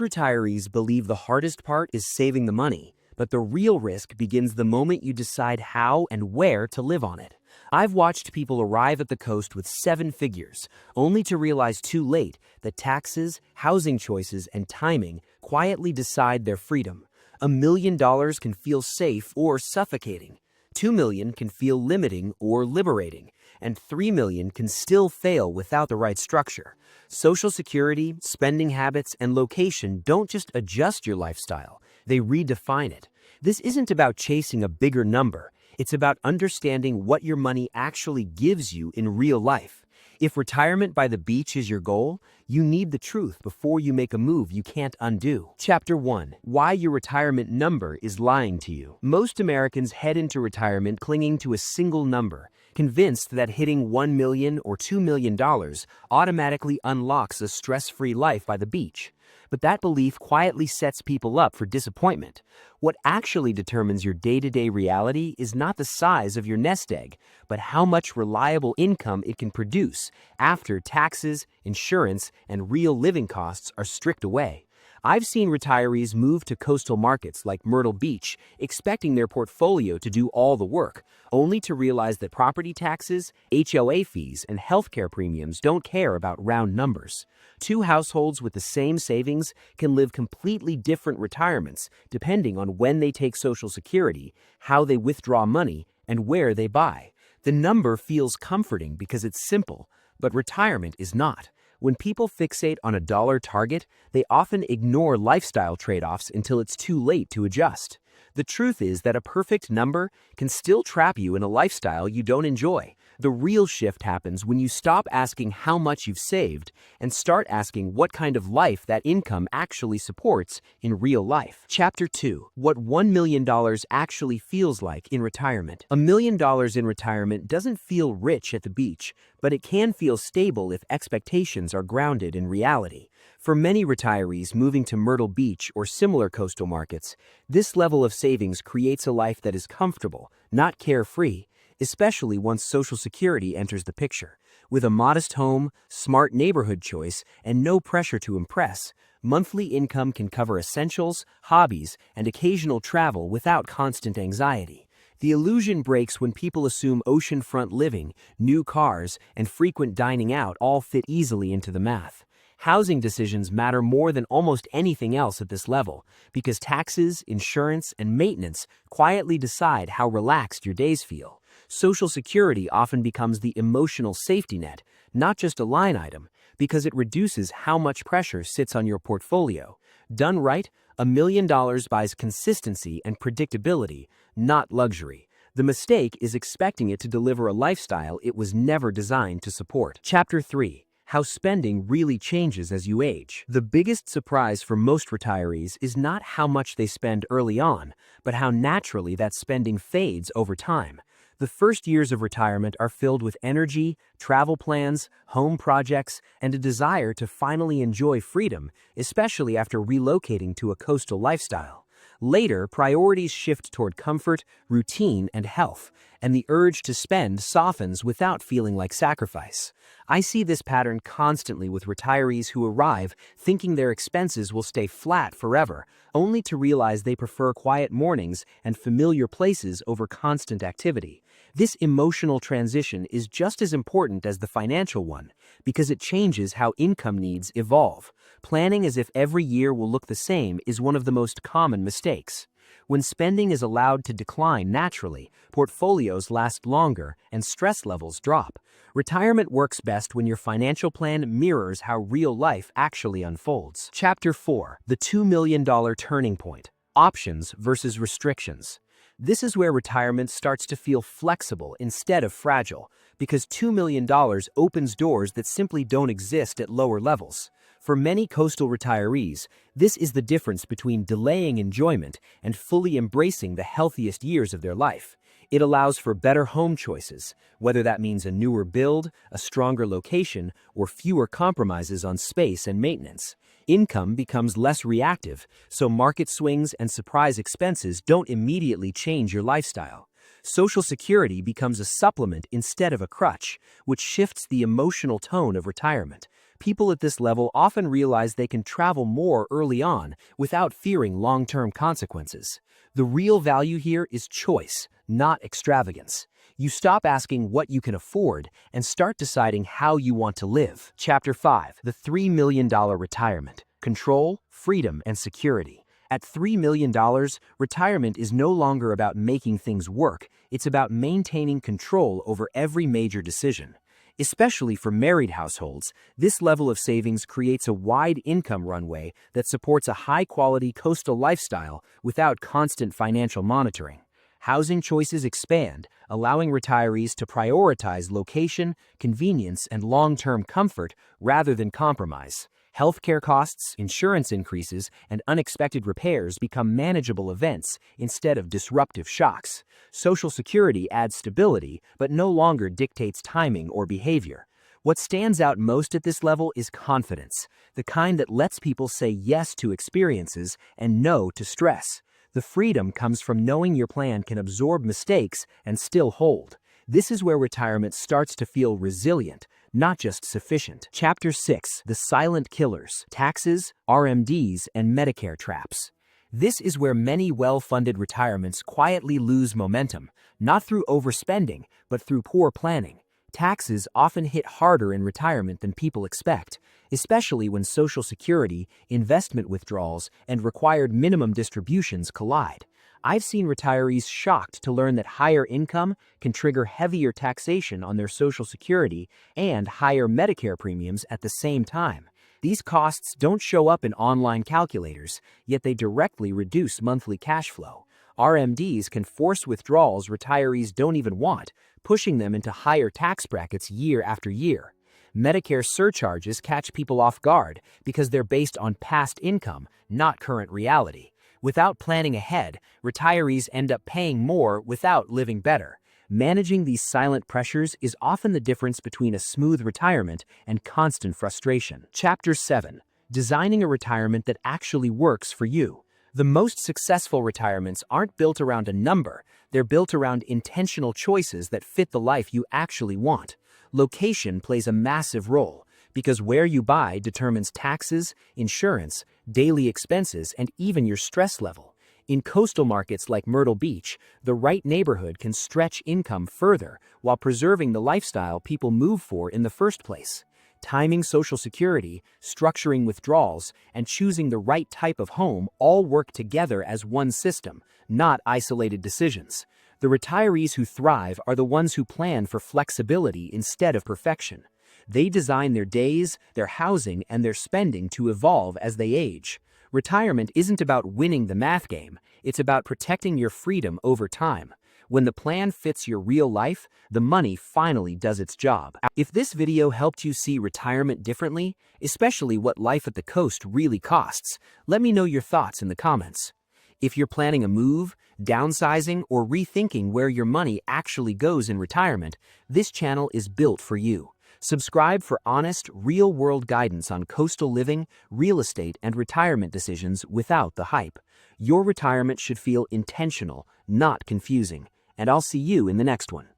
Retirees believe the hardest part is saving the money, but the real risk begins the moment you decide how and where to live on it. I've watched people arrive at the coast with seven figures, only to realize too late that taxes, housing choices, and timing quietly decide their freedom. $1 million can feel safe or suffocating. 2 million can feel limiting or liberating, and 3 million can still fail without the right structure. Social security, spending habits, and location don't just adjust your lifestyle, they redefine it. This isn't about chasing a bigger number, it's about understanding what your money actually gives you in real life. If retirement by the beach is your goal, you need the truth before you make a move you can't undo. Chapter 1. Why your retirement number is lying to you. Most Americans head into retirement clinging to a single number, convinced that hitting $1 million or $2 million automatically unlocks a stress-free life by the beach. But that belief quietly sets people up for disappointment. What actually determines your day-to-day reality is not the size of your nest egg, but how much reliable income it can produce after taxes, insurance, and real living costs are stripped away. I've seen retirees move to coastal markets like Myrtle Beach, expecting their portfolio to do all the work, only to realize that property taxes, HOA fees, and healthcare premiums don't care about round numbers. Two households with the same savings can live completely different retirements depending on when they take Social Security, how they withdraw money, and where they buy. The number feels comforting because it's simple, but retirement is not. When people fixate on a dollar target, they often ignore lifestyle trade-offs until it's too late to adjust. The truth is that a perfect number can still trap you in a lifestyle you don't enjoy. The real shift happens when you stop asking how much you've saved and start asking what kind of life that income actually supports in real life. Chapter 2. What $1 million actually feels like in retirement. $1 million in retirement doesn't feel rich at the beach, but it can feel stable if expectations are grounded in reality. For many retirees moving to Myrtle Beach or similar coastal markets, this level of savings creates a life that is comfortable, not carefree, especially once Social Security enters the picture. With a modest home, smart neighborhood choice, and no pressure to impress, monthly income can cover essentials, hobbies, and occasional travel without constant anxiety. The illusion breaks when people assume oceanfront living, new cars, and frequent dining out all fit easily into the math. Housing decisions matter more than almost anything else at this level, because taxes, insurance, and maintenance quietly decide how relaxed your days feel. Social Security often becomes the emotional safety net, not just a line item, because it reduces how much pressure sits on your portfolio. Done right, $1 million buys consistency and predictability, not luxury. The mistake is expecting it to deliver a lifestyle it was never designed to support. Chapter 3. How spending really changes as you age. The biggest surprise for most retirees is not how much they spend early on, but how naturally that spending fades over time. The first years of retirement are filled with energy, travel plans, home projects, and a desire to finally enjoy freedom, especially after relocating to a coastal lifestyle. Later, priorities shift toward comfort, routine, and health, and the urge to spend softens without feeling like sacrifice. I see this pattern constantly with retirees who arrive thinking their expenses will stay flat forever, only to realize they prefer quiet mornings and familiar places over constant activity. This emotional transition is just as important as the financial one, because it changes how income needs evolve. Planning as if every year will look the same is one of the most common mistakes. When spending is allowed to decline naturally, portfolios last longer and stress levels drop. Retirement works best when your financial plan mirrors how real life actually unfolds. Chapter 4. The $2 million turning point. Options versus restrictions. This is where retirement starts to feel flexible instead of fragile, because $2 million opens doors that simply don't exist at lower levels. For many coastal retirees, this is the difference between delaying enjoyment and fully embracing the healthiest years of their life. It allows for better home choices, whether that means a newer build, a stronger location, or fewer compromises on space and maintenance. Income becomes less reactive, so market swings and surprise expenses don't immediately change your lifestyle. Social Security becomes a supplement instead of a crutch, which shifts the emotional tone of retirement. People at this level often realize they can travel more early on without fearing long-term consequences. The real value here is choice, not extravagance. You stop asking what you can afford and start deciding how you want to live. Chapter 5. The $3 million Retirement. Control, freedom, and security. At $3 million, retirement is no longer about making things work, it's about maintaining control over every major decision. Especially for married households, this level of savings creates a wide income runway that supports a high-quality coastal lifestyle without constant financial monitoring. Housing choices expand, allowing retirees to prioritize location, convenience, and long-term comfort rather than compromise. Healthcare costs, insurance increases, and unexpected repairs become manageable events instead of disruptive shocks. Social Security adds stability, but no longer dictates timing or behavior. What stands out most at this level is confidence, the kind that lets people say yes to experiences and no to stress. The freedom comes from knowing your plan can absorb mistakes and still hold. This is where retirement starts to feel resilient, not just sufficient. Chapter 6. The Silent Killers. Taxes, RMDs, and Medicare Traps. This is where many well-funded retirements quietly lose momentum, not through overspending, but through poor planning. Taxes often hit harder in retirement than people expect, especially when Social Security, investment withdrawals, and required minimum distributions collide. I've seen retirees shocked to learn that higher income can trigger heavier taxation on their Social Security and higher Medicare premiums at the same time. These costs don't show up in online calculators, yet they directly reduce monthly cash flow. RMDs can force withdrawals retirees don't even want, pushing them into higher tax brackets year after year. Medicare surcharges catch people off guard because they're based on past income, not current reality. Without planning ahead, retirees end up paying more without living better. Managing these silent pressures is often the difference between a smooth retirement and constant frustration. Chapter 7. Designing a retirement that actually works for you. The most successful retirements aren't built around a number, they're built around intentional choices that fit the life you actually want. Location plays a massive role, because where you buy determines taxes, insurance, daily expenses, and even your stress level. In coastal markets like Myrtle Beach, the right neighborhood can stretch income further while preserving the lifestyle people move for in the first place. Timing Social Security, structuring withdrawals, and choosing the right type of home all work together as one system, not isolated decisions. The retirees who thrive are the ones who plan for flexibility instead of perfection. They design their days, their housing, and their spending to evolve as they age. Retirement isn't about winning the math game, it's about protecting your freedom over time. When the plan fits your real life, the money finally does its job. If this video helped you see retirement differently, especially what life at the coast really costs, let me know your thoughts in the comments. If you're planning a move, downsizing, or rethinking where your money actually goes in retirement, this channel is built for you. Subscribe for honest, real-world guidance on coastal living, real estate, and retirement decisions without the hype. Your retirement should feel intentional, not confusing. And I'll see you in the next one.